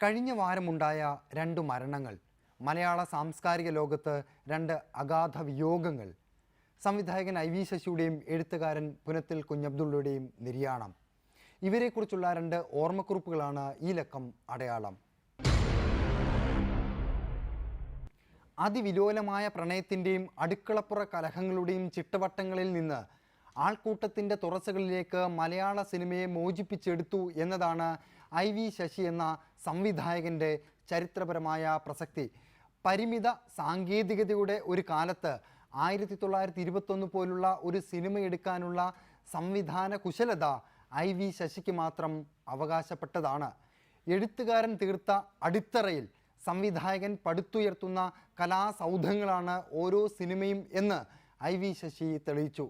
കഴിഞ്ഞ വാരമുണ്ടായ 2 മരണങ്ങൾ, മലയാള സാംസ്കാരിക ലോകത്ത് 2 അഗാധ വിയോഗങ്ങൾ, സംവിധായകൻ ഐ വി ശശിയുടെയും എഴുത്തുകാരൻ പുനത്തിൽ കുഞ്ഞബ്ദുള്ളയുടെയും നിര്യാണം. ഇവരെക്കുറിച്ചുള്ള 2 ഓർമ്മക്കുറിപ്പുകളാണ് ഈ ലക്കം അടയാളം. അതിവിലോലമായ പ്രണയത്തിൻ്റെയും അടുക്കളപ്പുറ കലഹങ്ങളുടെയും ചിട്ടവട്ടങ്ങളിൽ നിന്ന് ആൾക്കൂട്ടത്തിൻ്റെ തുറസകളിലേക്ക് മലയാള സിനിമയെ മോചിപ്പിച്ചെടുത്തു എന്നതാണ് ഐ വി ശശി എന്ന സംവിധായകൻ്റെ ചരിത്രപരമായ പ്രസക്തി. പരിമിത സാങ്കേതികതയുടെ ഒരു കാലത്ത് 1921 പോലുള്ള ഒരു സിനിമ എടുക്കാനുള്ള സംവിധാന കുശലത ഐ വി ശശിക്ക് മാത്രം അവകാശപ്പെട്ടതാണ്. എഴുത്തുകാരൻ തീർത്ത അടിത്തറയിൽ സംവിധായകൻ പടുത്തുയർത്തുന്ന കലാസൗധങ്ങളാണ് ഓരോ സിനിമയും എന്ന് ഐ വി ശശി തെളിയിച്ചു.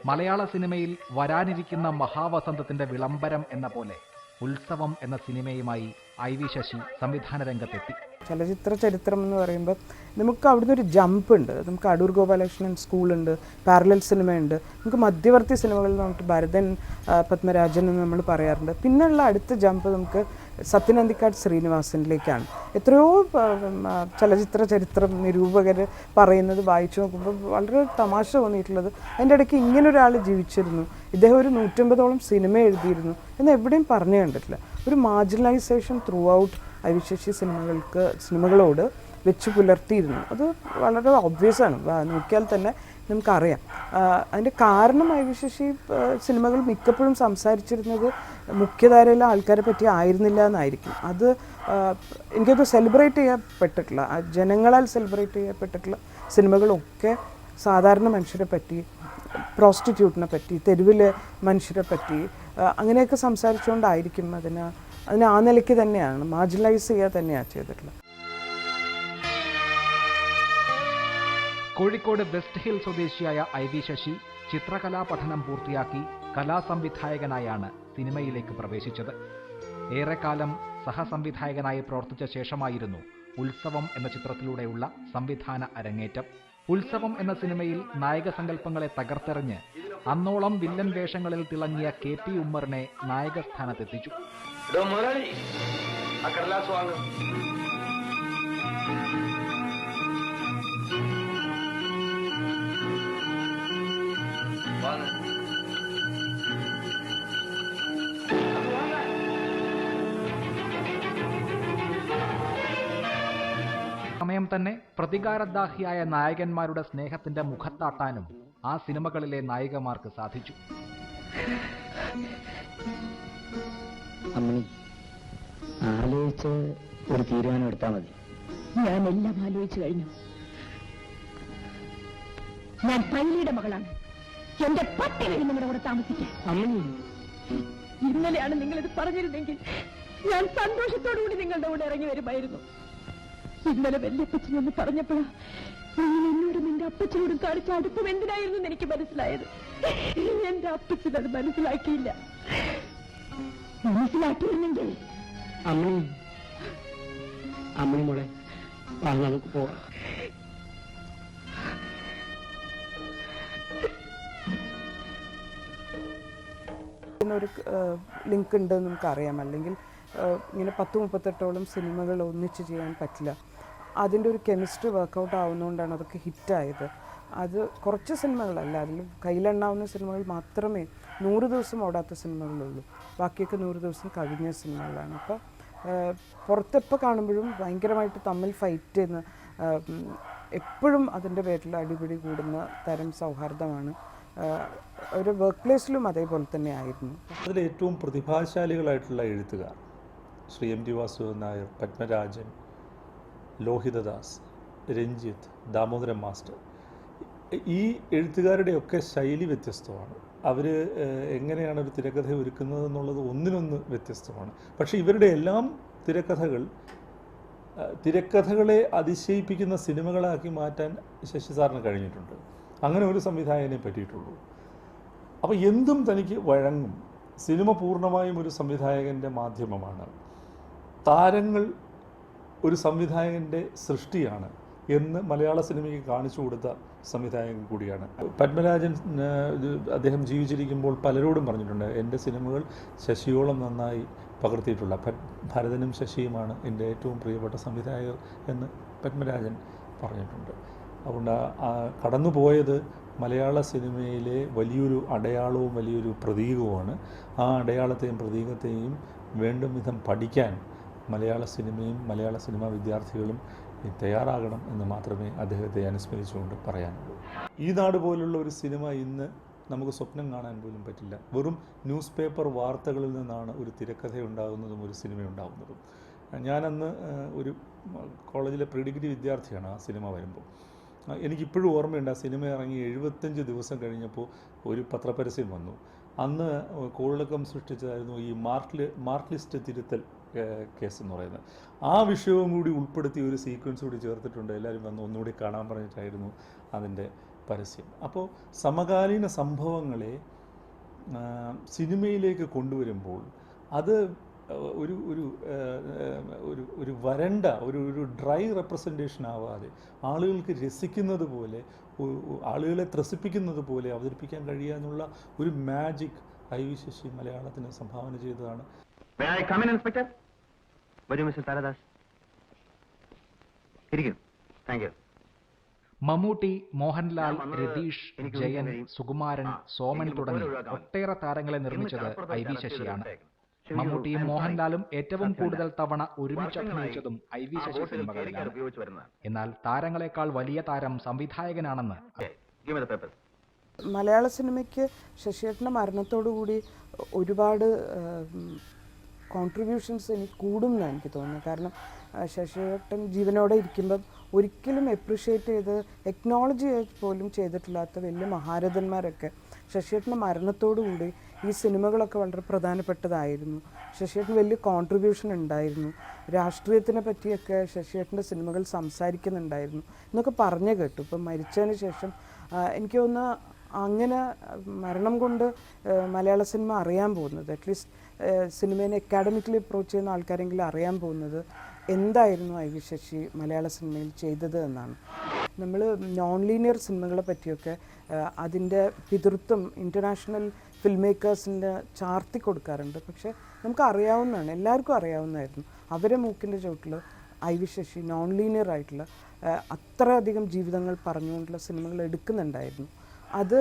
മലയാള സിനിമയിൽ വരാനിരിക്കുന്ന മഹാവസന്തത്തിന്റെ വിളംബരം എന്ന പോലെ ഉത്സവം എന്ന സിനിമയുമായി ഐ വി ശശി സംവിധാന രംഗത്തെത്തി. ചലച്ചിത്ര ചരിത്രം എന്ന് പറയുമ്പോൾ നമുക്ക് അവിടുന്ന് ഒരു ജമ്പ് ഉണ്ട്. നമുക്ക് അടൂർ ഗോപാലകൃഷ്ണൻ സ്കൂളുണ്ട്, പാരലൽ സിനിമയുണ്ട്, നമുക്ക് മധ്യവർത്തി സിനിമകളിൽ നമുക്ക് ഭരതൻ, പത്മരാജൻ എന്ന് നമ്മൾ പറയാറുണ്ട്. പിന്നെയുള്ള അടുത്ത ജമ്പ് നമുക്ക് സത്യനന്ദിക്കാട് ശ്രീനിവാസനിലേക്കാണ്. എത്രയോ ചലച്ചിത്ര ചരിത്രം നിരൂപകർ പറയുന്നത് വായിച്ചു നോക്കുമ്പോൾ വളരെ തമാശ തോന്നിയിട്ടുള്ളത്, അതിൻ്റെ ഇടയ്ക്ക് ഇങ്ങനൊരാൾ ജീവിച്ചിരുന്നു, ഇദ്ദേഹം ഒരു 150ഓളം സിനിമ എഴുതിയിരുന്നു എന്ന് എവിടെയും പറഞ്ഞു കണ്ടിട്ടില്ല. ഒരു marginalisation throughout I V Sasi സിനിമകളോട് വെച്ച് പുലർത്തിയിരുന്നു. അത് വളരെ ഒബ്വിയസ് ആണ്, നോക്കിയാൽ തന്നെ നമുക്കറിയാം. അതിൻ്റെ കാരണം ഐ വി ശശി സിനിമകൾ മിക്കപ്പോഴും സംസാരിച്ചിരുന്നത് മുഖ്യധാരയിലെ ആൾക്കാരെ പറ്റി ആയിരുന്നില്ല എന്നായിരിക്കും. അത് എനിക്കത് സെലിബ്രേറ്റ് ചെയ്യപ്പെട്ടിട്ടുള്ള, ജനങ്ങളാൽ സെലിബ്രേറ്റ് ചെയ്യപ്പെട്ടിട്ടുള്ള സിനിമകളൊക്കെ സാധാരണ മനുഷ്യരെ പറ്റി, പ്രോസ്റ്റിറ്റ്യൂട്ടിനെ പറ്റി, തെരുവിലെ മനുഷ്യരെ പറ്റി അങ്ങനെയൊക്കെ സംസാരിച്ചുകൊണ്ടായിരിക്കും അതിനെ ആ നിലയ്ക്ക് തന്നെയാണ് മാർജിനലൈസ് ചെയ്യുക തന്നെയാണ് ചെയ്തിട്ടുള്ളത്. കോഴിക്കോട് വെസ്റ്റ് ഹിൽ സ്വദേശിയായ ഐ വി ശശി ചിത്രകലാ പഠനം പൂർത്തിയാക്കി കലാസംവിധായകനായാണ് സിനിമയിലേക്ക് പ്രവേശിച്ചത്. ഏറെക്കാലം സഹസംവിധായകനായി പ്രവർത്തിച്ച ശേഷമായിരുന്നു ഉത്സവം എന്ന ചിത്രത്തിലൂടെയുള്ള സംവിധാന അരങ്ങേറ്റം. ഉത്സവം എന്ന സിനിമയിൽ നായക സങ്കല്പങ്ങളെ തകർത്തെറിഞ്ഞ് അന്നോളം വില്ലൻ വേഷങ്ങളിൽ തിളങ്ങിയ കെ പി ഉമ്മറിനെ നായകസ്ഥാനത്തെത്തിച്ചു. സമയം തന്നെ പ്രതികാരദാഹിയായ നായകന്മാരുടെ സ്നേഹത്തിന്റെ മുഖത്താട്ടാനും ആ സിനിമകളിലെ നായികമാർക്ക് സാധിച്ചു. അമ്മണി, ആലോചിച്ച് ഒരു തീരുമാനം എടുത്താൽ മതി. ഞാൻ എല്ലാം ആലോചിച്ചു കഴിഞ്ഞു. ഞാൻ പൈലിയുടെ മകളാണ്. എന്റെ പട്ടി വഴി നിങ്ങളുടെ കൂടെ താമസിക്കാൻ. അമ്മണി, ഇന്നലെയാണ് നിങ്ങളിത് പറഞ്ഞിരുന്നെങ്കിൽ ഞാൻ സന്തോഷത്തോടുകൂടി നിങ്ങളുടെ കൂടെ ഇറങ്ങി വരുമായിരുന്നു. ഇന്നലെ വല്യപ്പച്ചനെന്ന് പറഞ്ഞപ്പോഴാ നിങ്ങൾ എന്നോടും എന്റെ അപ്പച്ചനോടും കാണിച്ച അടുപ്പം എന്തിനായിരുന്നു എന്ന് എനിക്ക് മനസ്സിലായത്. എന്റെ അപ്പച്ചൻ അത് മനസ്സിലാക്കിയില്ല. മനസ്സിലാക്കിയിരുന്നെങ്കിൽ അമ്മണി മോളെ നമുക്ക് പോവാം. ഒരു ലിങ്ക് ഉണ്ടെന്ന് നമുക്കറിയാം. അല്ലെങ്കിൽ ഇങ്ങനെ 10-38ഓളം സിനിമകൾ ഒന്നിച്ച് ചെയ്യാൻ പറ്റില്ല. അതിൻ്റെ ഒരു കെമിസ്ട്രി വർക്കൗട്ട് ആവുന്നതുകൊണ്ടാണ് അതൊക്കെ ഹിറ്റായത്. അത് കുറച്ച് സിനിമകളല്ല, അതിൽ കയ്യിലെണ്ണാവുന്ന സിനിമകൾ മാത്രമേ 100 ദിവസം ഓടാത്ത സിനിമകളുള്ളൂ. ബാക്കിയൊക്കെ 100 ദിവസം കഴിഞ്ഞ സിനിമകളാണ്. അപ്പോൾ പുറത്തെപ്പോൾ കാണുമ്പോഴും ഭയങ്കരമായിട്ട് തമ്മിൽ ഫൈറ്റ് ചെയ്യുന്ന, എപ്പോഴും അതിൻ്റെ പേരിൽ അടിപിടി കൂടുന്ന തരം സൗഹാർദ്ദമാണ്. ഒരു വർക്ക് പ്ലേസിലും അതേപോലെ തന്നെ ആയിരുന്നു. അതിൽ ഏറ്റവും പ്രതിഭാശാലികളായിട്ടുള്ള എഴുത്തുകാർ Shri M T Vasudevan Nair, Padmarajan, Lohithadas, Ranjith, Damodaran master, ഈ എഴുത്തുകാരുടെയൊക്കെ ശൈലി വ്യത്യസ്തമാണ്. അവർ എങ്ങനെയാണ് ഒരു തിരക്കഥ ഒരുക്കുന്നത് എന്നുള്ളത് ഒന്നിനൊന്ന് വ്യത്യസ്തമാണ്. പക്ഷേ ഇവരുടെ എല്ലാം തിരക്കഥകളെ അതിശയിപ്പിക്കുന്ന സിനിമകളാക്കി മാറ്റാൻ ശശി സാറിന് കഴിഞ്ഞിട്ടുണ്ട്. അങ്ങനെ ഒരു സംവിധായകനെ പറ്റിയിട്ടുള്ളൂ. അപ്പോൾ എന്തും തനിക്ക് വഴങ്ങും. സിനിമ പൂർണ്ണമായും ഒരു സംവിധായകൻ്റെ മാധ്യമമാണ്. താരങ്ങൾ ഒരു സംവിധായകൻ്റെ സൃഷ്ടിയാണ് എന്ന് മലയാള സിനിമയ്ക്ക് കാണിച്ചു കൊടുത്ത സംവിധായകൻ കൂടിയാണ്. പത്മരാജൻ അദ്ദേഹം ജീവിച്ചിരിക്കുമ്പോൾ പലരോടും പറഞ്ഞിട്ടുണ്ട്, എൻ്റെ സിനിമകൾ ശശിയോളം നന്നായി പകർത്തിയിട്ടുള്ള ഭരതനും ശശിയുമാണ് എൻ്റെ ഏറ്റവും പ്രിയപ്പെട്ട സംവിധായകർ എന്ന് പത്മരാജൻ പറഞ്ഞിട്ടുണ്ട്. അതുകൊണ്ട് കടന്നുപോയത് മലയാള സിനിമയിലെ വലിയൊരു അടയാളവും വലിയൊരു പ്രതീകവുമാണ്. ആ അടയാളത്തെയും പ്രതീകത്തെയും വേണ്ടും വിധം പഠിക്കാൻ മലയാള സിനിമയും മലയാള സിനിമാ വിദ്യാർത്ഥികളും തയ്യാറാകണം എന്ന് മാത്രമേ അദ്ദേഹത്തെ അനുസ്മരിച്ചുകൊണ്ട് പറയാനുള്ളൂ. ഈ നാട് പോലുള്ള ഒരു സിനിമ ഇന്ന് നമുക്ക് സ്വപ്നം കാണാൻ പോലും പറ്റില്ല. വെറും ന്യൂസ് പേപ്പർ വാർത്തകളിൽ നിന്നാണ് ഒരു തിരക്കഥ ഉണ്ടാകുന്നതും ഒരു സിനിമ ഉണ്ടാകുന്നതും. ഞാനന്ന് ഒരു കോളേജിലെ പ്രീ ഡിഗ്രി വിദ്യാർത്ഥിയാണ് ആ സിനിമ വരുമ്പോൾ. എനിക്കിപ്പോഴും ഓർമ്മയുണ്ട്, ആ സിനിമ ഇറങ്ങി 75 ദിവസം കഴിഞ്ഞപ്പോൾ ഒരു പത്രപരസ്യം വന്നു. അന്ന് കോളിളക്കം സൃഷ്ടിച്ചതായിരുന്നു ഈ മാർക്ക് ലിസ്റ്റ് തിരുത്തൽ കേസ് എന്ന് പറയുന്നത്. ആ വിഷയവും കൂടി ഉൾപ്പെടുത്തി ഒരു സീക്വൻസ് കൂടി ചേർത്തിട്ടുണ്ട്. എല്ലാവരും വന്ന് ഒന്നുകൂടി കാണാൻ പറഞ്ഞിട്ടായിരുന്നു അതിൻ്റെ പരസ്യം. അപ്പോൾ സമകാലീന സംഭവങ്ങളെ സിനിമയിലേക്ക് കൊണ്ടുവരുമ്പോൾ അത് ഒരു ഒരു ഒരു വരണ്ട ഒരു ഡ്രൈ റെപ്രസെൻറ്റേഷൻ ആവാതെ ആളുകൾക്ക് രസിക്കുന്നത് പോലെ, ആളുകളെ ത്രസിപ്പിക്കുന്നത് പോലെ അവതരിപ്പിക്കാൻ കഴിയുക എന്നുള്ള ഒരു മാജിക് ഐ വി ശശി മലയാളത്തിന് സംഭാവന ചെയ്തതാണ്. മമ്മൂട്ടി, മോഹൻലാൽ, രതീഷ്, ജയൻ, സുകുമാരൻ, സോമൻ തുടങ്ങി ഒട്ടേറെ താരങ്ങളെ നിർമ്മിച്ചത് ഐ വി ശശിയാണ്. മമ്മൂട്ടിയും മോഹൻലാലും ഏറ്റവും കൂടുതൽ തവണ ഒരുമിച്ച് അഭിനയിച്ചതും ഐ വി ശശി സിനിമകളിലാണ്. എന്നാൽ താരങ്ങളെക്കാൾ വലിയ താരം സംവിധായകനാണെന്ന് മലയാള സിനിമയ്ക്ക് ശശിയേട്ടൻ്റെ മരണത്തോടുകൂടി ഒരുപാട് കോൺട്രിബ്യൂഷൻസ് എനിക്ക് കൂടും എന്നാണ് എനിക്ക് തോന്നുന്നത്. കാരണം ശശിയേട്ടൻ ജീവനോടെ ഇരിക്കുമ്പം ഒരിക്കലും എപ്രിഷ്യേറ്റ് ചെയ്ത് എക്നോളജി പോലും ചെയ്തിട്ടില്ലാത്ത വലിയ മഹാരഥന്മാരൊക്കെ ശശിയേട്ടൻ്റെ മരണത്തോടുകൂടി ഈ സിനിമകളൊക്കെ വളരെ പ്രധാനപ്പെട്ടതായിരുന്നു. ശശിയേട്ടന് വലിയ കോൺട്രിബ്യൂഷൻ ഉണ്ടായിരുന്നു. രാഷ്ട്രീയത്തിനെ പറ്റിയൊക്കെ ശശിയേട്ടൻ്റെ സിനിമകൾ സംസാരിക്കുന്നുണ്ടായിരുന്നു എന്നൊക്കെ പറഞ്ഞു കേട്ടു. ഇപ്പം മരിച്ചതിന് ശേഷം എനിക്ക് തോന്നുന്നു അങ്ങനെ മരണം കൊണ്ട് മലയാള സിനിമ അറിയാൻ പോകുന്നത്, അറ്റ്ലീസ്റ്റ് സിനിമേനെ അക്കാഡമിക്കലി അപ്രോച്ച് ചെയ്യുന്ന ആൾക്കാരെങ്കിലും അറിയാൻ പോകുന്നത് എന്തായിരുന്നു ഐ വി ശശി മലയാള സിനിമയിൽ ചെയ്തത് എന്നാണ്. നമ്മൾ നോൺ ലീനിയർ സിനിമകളെ പറ്റിയൊക്കെ അതിൻ്റെ പിതൃത്വം ഇൻ്റർനാഷണൽ ഫിൽം മേക്കേഴ്സിൻ്റെ ചാർത്തി കൊടുക്കാറുണ്ട്. പക്ഷേ നമുക്ക് അറിയാവുന്നതാണ്, എല്ലാവർക്കും അറിയാവുന്നതായിരുന്നു. അവരെ മൂക്കിൻ്റെ ചുവട്ടിൽ I V Sasi non linear ആയിട്ടുള്ള അത്രയധികം ജീവിതങ്ങൾ പറഞ്ഞുകൊണ്ടുള്ള സിനിമകൾ എടുക്കുന്നുണ്ടായിരുന്നു. അത്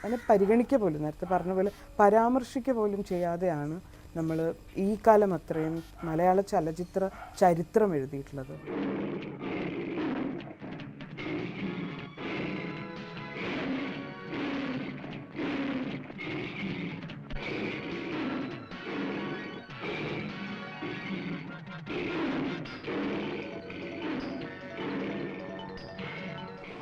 അതിനെ പരിഗണിക്കുക പോലും, നേരത്തെ പറഞ്ഞ പോലെ പരാമർശിക്കുക പോലും ചെയ്യാതെയാണ് നമ്മൾ ഈ കാലം അത്രയും മലയാള ചലച്ചിത്ര ചരിത്രം എഴുതിയിട്ടുള്ളത്.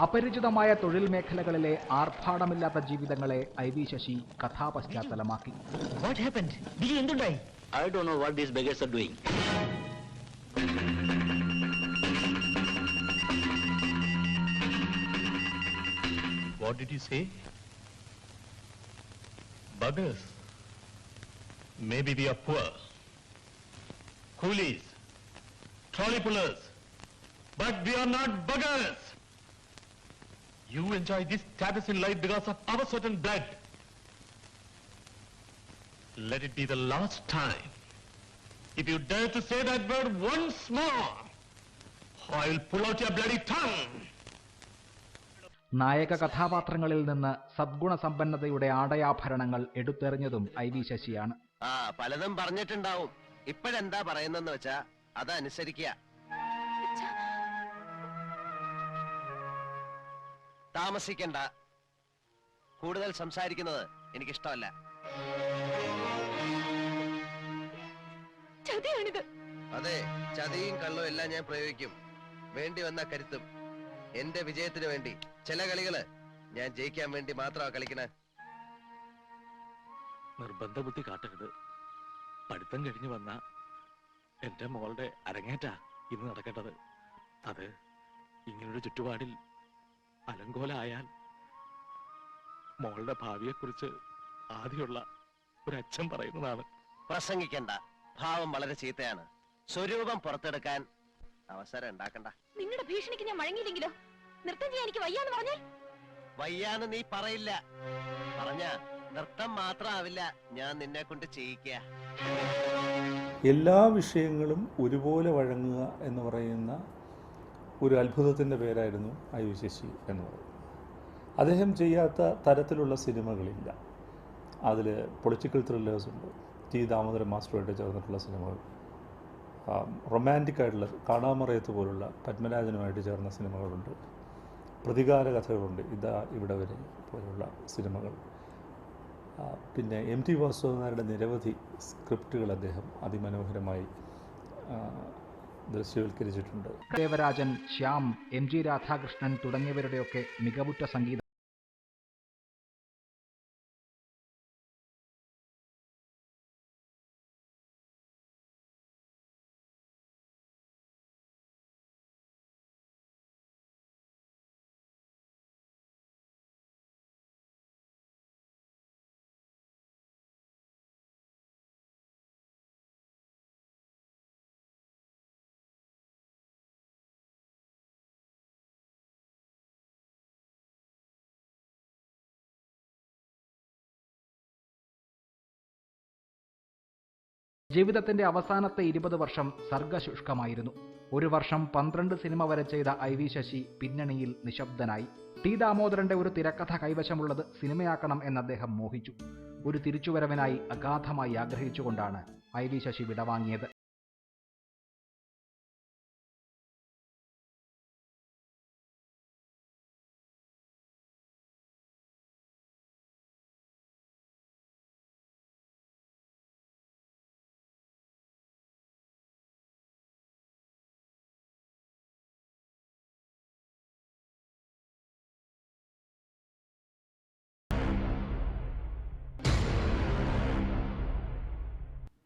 അപരിചിതമായ തൊഴിൽ മേഖലകളിലെ ആർഭാടമില്ലാത്ത ജീവിതങ്ങളെ ഐ വി ശശി കഥാപശ്ചാത്തലമാക്കി. I don't know what these beggars are doing. What did you say? Buggers. Maybe we are poor. Coolies. Trolley pullers. But we are not buggers. You enjoy this status in life because of our certain blood. Let it be the last time. If you dare to say that word once more, I will pull out your bloody tongue. നായക കഥാപാത്രങ്ങളിൽ നിന്ന് സദ്ഗുണ സമ്പന്നതയുടെ ആടയാഭരണങ്ങൾ എടുത്തെറിഞ്ഞതും I V ശശിയാണ്. പലതും പറഞ്ഞിട്ടുണ്ടാവും. ഇപ്പോഴെന്താ പറയുന്നെന്ന് വെച്ചാ അതനുസരിക്കുക. താമസിക്കണ്ട. കൂടുതൽ സംസാരിക്കുന്നത് എനിക്കിഷ്ടമല്ല. അതെ, ചതിയും കള്ളവും എല്ലാം ഞാൻ പ്രയോഗിക്കും. വേണ്ടി വന്ന കരുത്തും. എന്റെ വിജയത്തിന് വേണ്ടി. ചില കളികള് ഞാൻ ജയിക്കാൻ വേണ്ടി മാത്രമാ കളിക്കണേ. നിർബന്ധ ബുദ്ധി കാട്ടരുത്. പഠിത്തം കഴിഞ്ഞു വന്ന എന്റെ മോളുടെ അരങ്ങേറ്റാ ഇന്ന് നടക്കേണ്ടത്. അത് ഇങ്ങനൊരു ചുറ്റുപാടിൽ അലങ്കോലായാൽ മോളുടെ ഭാവിയെക്കുറിച്ച് ആദ്യമുള്ള ഒരു അച്ഛൻ പറയുന്നതാണ്. പ്രസംഗിക്കണ്ട. ഭാവം വളരെ ചീത്തയാണ്. സ്വരൂപം പുറത്തെടുക്കാൻ അവസരം ഉണ്ടാക്കണ്ട. നിങ്ങളുടെ ഭീഷണിക്ക് ഞാൻ വഴങ്ങിയില്ലെങ്കിലോ? നൃത്തം ചെയ്യാൻ എനിക്ക് വയ്യാന്ന് പറഞ്ഞാൽ? വയ്യാന്ന് നീ പറയില്ല. പറഞ്ഞ നൃത്തം മാത്രമാവില്ല, ഞാൻ നിന്നെ കൊണ്ട് ചെയ്യിക്കുക. എല്ലാ വിഷയങ്ങളും ഒരുപോലെ വഴങ്ങുക എന്ന് പറയുന്ന ഒരു അത്ഭുതത്തിൻ്റെ പേരായിരുന്നു ഐ വി ശശി എന്ന് പറയുന്നത്. അദ്ദേഹം ചെയ്യാത്ത തരത്തിലുള്ള സിനിമകളില്ല. അതിൽ പൊളിറ്റിക്കൽ ത്രില്ലേഴ്സ് ഉണ്ട്, ടി ദാമോദരൻ മാസ്റ്ററുമായിട്ട് ചേർന്നിട്ടുള്ള സിനിമകൾ, റൊമാൻറ്റിക് ആയിട്ടുള്ള കാണാമറയത്ത് പോലുള്ള പത്മരാജനുമായിട്ട് ചേർന്ന സിനിമകളുണ്ട്, പ്രതികാര കഥകളുണ്ട്, ഇതാ ഇവിടെ വരെ പോലുള്ള സിനിമകൾ. പിന്നെ എം ടി വാസുദേവൻ നിരവധി സ്ക്രിപ്റ്റുകൾ അദ്ദേഹം അതിമനോഹരമായി ദൃശ്യവൽക്കരിച്ചിട്ടുണ്ട്. ദേവരാജൻ, ശ്യാം, എം ജി രാധാകൃഷ്ണൻ തുടങ്ങിയവരുടെയൊക്കെ മികവുറ്റ സംഗീതം ജീവിതത്തിന്റെ അവസാനത്തെ 20 വർഷം സർഗശുഷ്കമായിരുന്നു. ഒരു വർഷം 12 സിനിമ വരെ ചെയ്ത ഐ വി ശശി പിന്നണിയിൽ നിശബ്ദനായി. ടി ദാമോദരന്റെ ഒരു തിരക്കഥ കൈവശമുള്ളത് സിനിമയാക്കണം എന്ന് അദ്ദേഹം മോഹിച്ചു. ഒരു തിരിച്ചുവരവിനായി അഗാധമായി ആഗ്രഹിച്ചുകൊണ്ടാണ് ഐ വി ശശി വിടവാങ്ങിയത്.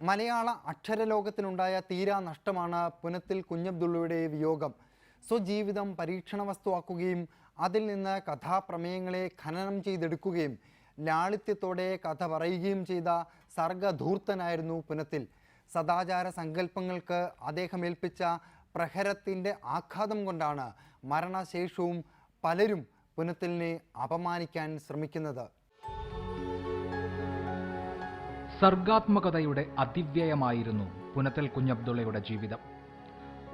മലയാള അക്ഷരലോകത്തിനുണ്ടായ തീരാ നഷ്ടമാണ് പുനത്തിൽ കുഞ്ഞബ്ദുള്ളയുടെ വിയോഗം. സ്വജീവിതം പരീക്ഷണ വസ്തുവാക്കുകയും അതിൽ നിന്ന് കഥാപ്രമേയങ്ങളെ ഖനനം ചെയ്തെടുക്കുകയും ലാളിത്യത്തോടെ കഥ പറയുകയും ചെയ്ത സർഗധൂർത്തനായിരുന്നു പുനത്തിൽ. സദാചാര സങ്കല്പങ്ങൾക്ക് അദ്ദേഹം ഏൽപ്പിച്ച പ്രഹരത്തിൻ്റെ ആഘാതം കൊണ്ടാണ് മരണശേഷവും പലരും പുനത്തിലിനെ അപമാനിക്കാൻ ശ്രമിക്കുന്നത്. സർഗാത്മകതയുടെ അതിവ്യയമായിരുന്നു പുനത്തിൽ കുഞ്ഞബ്ദുള്ളയുടെ ജീവിതം.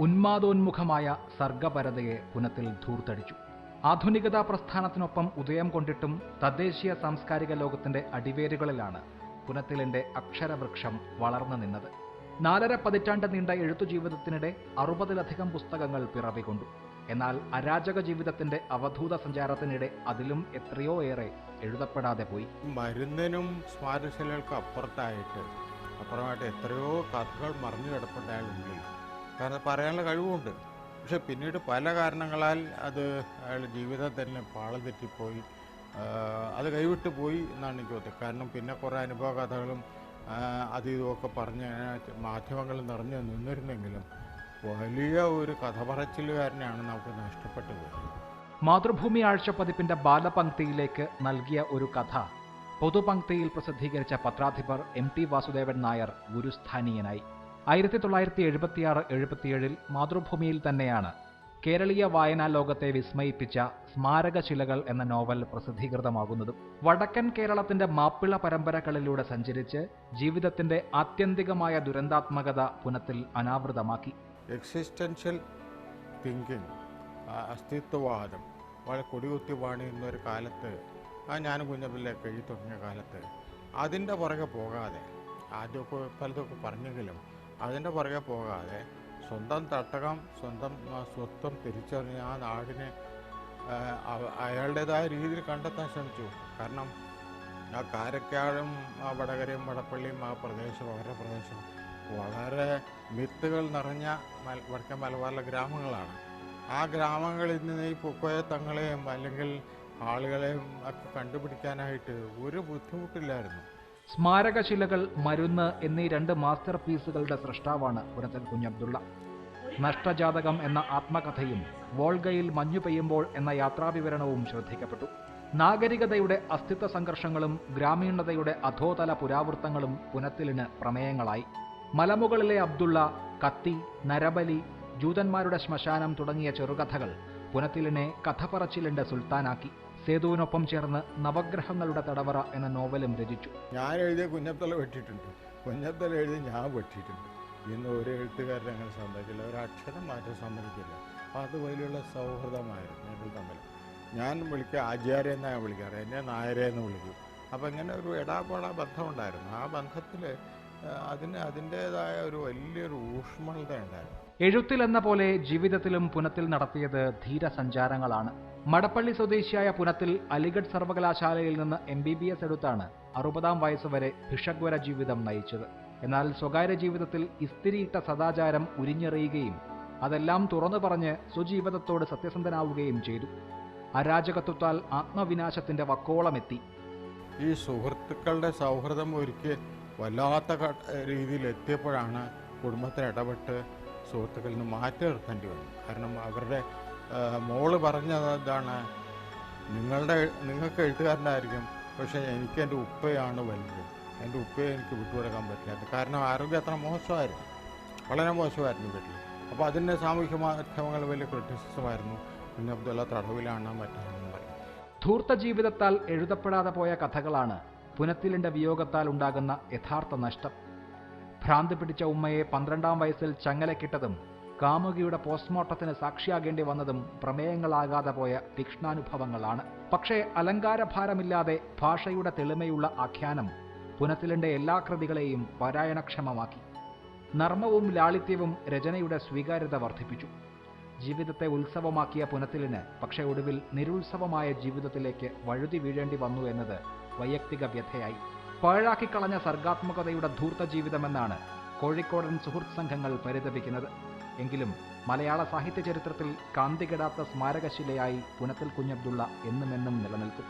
ഉന്മാദോന്മുഖമായ സർഗപരതയെ പുനത്തിൽ ധൂർത്തടിച്ചു. ആധുനികതാ പ്രസ്ഥാനത്തിനൊപ്പം ഉദയം കൊണ്ടിട്ടും തദ്ദേശീയ സാംസ്കാരിക ലോകത്തിന്റെ അടിവേരുകളിലാണ് പുനത്തിലിന്റെ അക്ഷരവൃക്ഷം വളർന്നു നിന്നത്. 4.5 പതിറ്റാണ്ട് നീണ്ട എഴുത്തു ജീവിതത്തിനിടെ 60-ലധികം പുസ്തകങ്ങൾ പിറവികൊണ്ടു. എന്നാൽ അരാജക ജീവിതത്തിന്റെ അവധൂത സഞ്ചാരത്തിനിടെ അതിലും എത്രയോ ഏറെ എഴുതപ്പെടാതെ പോയി. മരുന്നിനും സ്മാരകശാലകൾക്കും അപ്പുറമായിട്ട് എത്രയോ കഥകൾ മറിഞ്ഞു കിടപ്പുണ്ട് അയാളുള്ളിൽ. കാരണം പറയാനുള്ള കഴിവുണ്ട്. പക്ഷെ പിന്നീട് പല കാരണങ്ങളാൽ അത് അയാളുടെ ജീവിതം തന്നെ പാളം തെറ്റിപ്പോയി, അത് കൈവിട്ടു പോയി എന്നാണ് എനിക്ക് തോന്നുന്നത്. കാരണം പിന്നെ കുറേ അനുഭവ കഥകളും അത് ഇതുമൊക്കെ പറഞ്ഞ് മാധ്യമങ്ങളിൽ നിറഞ്ഞു നിന്നിരുന്നെങ്കിലും വലിയ ഒരു കഥ പറച്ചിലുകാരനെയാണ് നമുക്ക് നഷ്ടപ്പെട്ടു പോയത്. മാതൃഭൂമി ആഴ്ചപ്പതിപ്പിന്റെ ബാലപംക്തിയിലേക്ക് നൽകിയ ഒരു കഥ പൊതുപംക്തിയിൽ പ്രസിദ്ധീകരിച്ച പത്രാധിപർ എം ടി വാസുദേവൻ നായർ ഗുരുസ്ഥാനീയനായി. 1976-77 മാതൃഭൂമിയിൽ തന്നെയാണ് കേരളീയ വായനാ ലോകത്തെ വിസ്മയിപ്പിച്ച സ്മാരകശിലകൾ എന്ന നോവൽ പ്രസിദ്ധീകൃതമാകുന്നതും. വടക്കൻ കേരളത്തിന്റെ മാപ്പിള പരമ്പരകളിലൂടെ സഞ്ചരിച്ച് ജീവിതത്തിന്റെ ആത്യന്തികമായ ദുരന്താത്മകത പുനത്തിൽ അനാവൃതമാക്കി. എക്സിസ്റ്റൻഷ്യൽ തിങ്കിങ്, അസ്തിത്വവാദം വളരെ കൊടികുത്തി പാണിയുന്നൊരു കാലത്ത്, ഞാനും കുഞ്ഞപ്പിള്ളയൊക്കെ എഴുതി തുടങ്ങിയ കാലത്ത് അതിൻ്റെ പുറകെ പോകാതെ, ആദ്യമൊക്കെ പലതൊക്കെ പറഞ്ഞെങ്കിലും അതിൻ്റെ പുറകെ പോകാതെ സ്വന്തം തട്ടകം, സ്വന്തം സ്വത്വം തിരിച്ചറിഞ്ഞ് ആ നാടിനെ അയാളുടേതായ രീതിയിൽ കണ്ടെത്താൻ ശ്രമിച്ചു. കാരണം ആ കാരക്കാടും ആ വടകരയും വടപ്പള്ളിയും ആ പ്രദേശം, അവരുടെ പ്രദേശം വളരെ മിത്തുകൾ നിറഞ്ഞ വടക്കൻ മലബാറിലെ ഗ്രാമങ്ങളാണ്. ആ ഗ്രാമങ്ങളിൽ നിന്ന് ഈ പൂക്കോയ തങ്ങളെയും അല്ലെങ്കിൽ ആളുകളെയും ഒക്കെ കണ്ടുപിടിക്കാനായിട്ട് ഒരു ബുദ്ധിമുട്ടില്ലായിരുന്നു. സ്മാരകശിലകൾ, മരുന്ന് എന്നീ 2 മാസ്റ്റർ പീസുകളുടെ സൃഷ്ടാവാണ് പുനത്തിൽ കുഞ്ഞബ്ദുള്ള. നഷ്ടജാതകം എന്ന ആത്മകഥയും വോൾഗയിൽ മഞ്ഞു പെയ്യുമ്പോൾ എന്ന യാത്രാവിവരണവും ശ്രദ്ധിക്കപ്പെട്ടു. നാഗരികതയുടെ അസ്തിത്വ സംഘർഷങ്ങളും ഗ്രാമീണതയുടെ അധോതല പുരാവൃത്തങ്ങളും പുനത്തിലിന് പ്രമേയങ്ങളായി. മലമുകളിലെ അബ്ദുള്ള, കത്തി, നരബലി, ജൂതന്മാരുടെ ശ്മശാനം തുടങ്ങിയ ചെറുകഥകൾ പുനത്തിലിനെ കഥ പറച്ചിലിന്റെ സുൽത്താനാക്കി. സേതുവിനൊപ്പം ചേർന്ന് നവഗ്രഹങ്ങളുടെ തടവറ എന്ന നോവലും രചിച്ചു. ഞാൻ എഴുതിയ കുഞ്ഞത്തല വെട്ടിയിട്ടുണ്ട്, കുഞ്ഞത്തല എഴുതി ഞാൻ വെട്ടിയിട്ടുണ്ട്. ഇന്ന് ഒരു എഴുത്തുകാരൻ അങ്ങനെ സമ്മതിക്കില്ല, ഒരക്ഷരം മാറ്റം സമ്മതിക്കില്ല. അപ്പോൾ അതുപോലെയുള്ള സൗഹൃദമായിരുന്നു ഞങ്ങൾ തമ്മിൽ. ഞാൻ വിളിക്കുക ആചാര്യ എന്നാണ് വിളിക്കാറ്, എന്നെ നായരെ എന്ന് വിളിക്കും. അപ്പോൾ ഇങ്ങനെ ഒരു എടാപാടാ ബന്ധമുണ്ടായിരുന്നു. ആ ബന്ധത്തിൽ അതിൻ്റേതായ ഒരു വലിയൊരു ഊഷ്മളത ഉണ്ടായിരുന്നു. എഴുത്തിലെന്ന പോലെ ജീവിതത്തിലും പുനത്തിൽ നടത്തിയത് ധീരസഞ്ചാരങ്ങളാണ്. മടപ്പള്ളി സ്വദേശിയായ പുനത്തിൽ അലിഗഡ് സർവകലാശാലയിൽ നിന്ന് MBBS എടുത്താണ് 60-ാം വയസ്സുവരെ ഭിഷഗ്വര ജീവിതം നയിച്ചത്. എന്നാൽ സ്വകാര്യ ജീവിതത്തിൽ ഇസ്തിരിയിട്ട സദാചാരം ഉരിഞ്ഞെറിയുകയും അതെല്ലാം തുറന്നു പറഞ്ഞ് സ്വജീവിതത്തോട് സത്യസന്ധനാവുകയും ചെയ്തു. അരാജകത്വത്താൽ ആത്മവിനാശത്തിന്റെ വക്കോളമെത്തി. ഈ സുഹൃത്തുക്കളുടെ സൗഹൃദം ഒരിക്കൽ വല്ലാത്ത രീതിയിൽ എത്തിയപ്പോഴാണ് കുടുംബത്തിന് ഇടപെട്ട് സുഹൃത്തുക്കളിൽ നിന്ന് മാറ്റി നിർത്തേണ്ടി വന്നു. കാരണം അവരുടെ മോള് പറഞ്ഞത് എന്താണ്, നിങ്ങൾക്ക് എഴുത്തുകാരനായിരിക്കും, പക്ഷേ എനിക്ക് എൻ്റെ ഉപ്പയാണ് വലുത്, എൻ്റെ ഉപ്പയെ എനിക്ക് വിട്ടുകൊടുക്കാൻ പറ്റില്ല. കാരണം ആരോഗ്യം അത്ര മോശമായിരുന്നു, വളരെ മോശമായിരുന്നു വീട്ടിൽ. അപ്പോൾ അതിൻ്റെ സാമൂഹ്യ മാധ്യമങ്ങൾ വലിയ ക്രിറ്റിസിസമായിരുന്നു. പിന്നെ അബ്ദുള്ള തടവിലാണ് മറ്റാണെന്ന് പറയും. ധൂർത്ത ജീവിതത്താൽ എഴുതപ്പെടാതെ പോയ കഥകളാണ് പുനത്തിലിന്റെ വിയോഗത്താൽ ഉണ്ടാകുന്ന യഥാർത്ഥ നഷ്ടം. ഭ്രാന്ത് പിടിച്ച ഉമ്മയെ 12-ാം വയസ്സിൽ ചങ്ങലക്കിട്ടതും കാമുകിയുടെ പോസ്റ്റ്മോർട്ടത്തിന് സാക്ഷിയാകേണ്ടി വന്നതും പ്രമേയങ്ങളാകാതെ പോയ തീക്ഷ്ണാനുഭവങ്ങളാണ്. പക്ഷേ അലങ്കാരഭാരമില്ലാതെ ഭാഷയുടെ തെളിമയുള്ള ആഖ്യാനം പുനത്തിലിന്റെ എല്ലാ കൃതികളെയും പാരായണക്ഷമമാക്കി. നർമ്മവും ലാളിത്യവും രചനയുടെ സ്വീകാര്യത വർദ്ധിപ്പിച്ചു. ജീവിതത്തെ ഉത്സവമാക്കിയ പുനത്തിലിന് പക്ഷേ ഒടുവിൽ നിരുത്സവമായ ജീവിതത്തിലേക്ക് വഴുതി വീഴേണ്ടി വന്നു എന്നത് വൈയക്തിക വ്യഥയായി. പാഴാക്കിക്കളഞ്ഞ സർഗാത്മകതയുടെ ധൂർത്ത ജീവിതമെന്നാണ് കോഴിക്കോടൻ സുഹൃത്ത് സംഘങ്ങൾ പരിതപിക്കുന്നത്. എങ്കിലും മലയാള സാഹിത്യ ചരിത്രത്തിൽ കാന്തികെടാത്ത സ്മാരകശിലയായി പുനത്തിൽ കുഞ്ഞബ്ദുള്ള എന്നുമെന്നും നിലനിൽക്കും.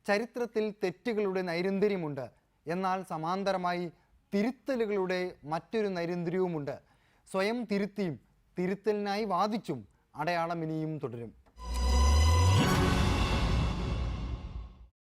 ചരിത്രത്തിൽ തെറ്റുകളുടെ നൈരന്തര്യമുണ്ട്, എന്നാൽ സമാന്തരമായി തിരുത്തലുകളുടെ മറ്റൊരു നൈരന്തര്യവുമുണ്ട്. സ്വയം തിരുത്തിയും തിരുത്തലിനായി വാദിച്ചും അടയാളം ഇനിയും തുടരും.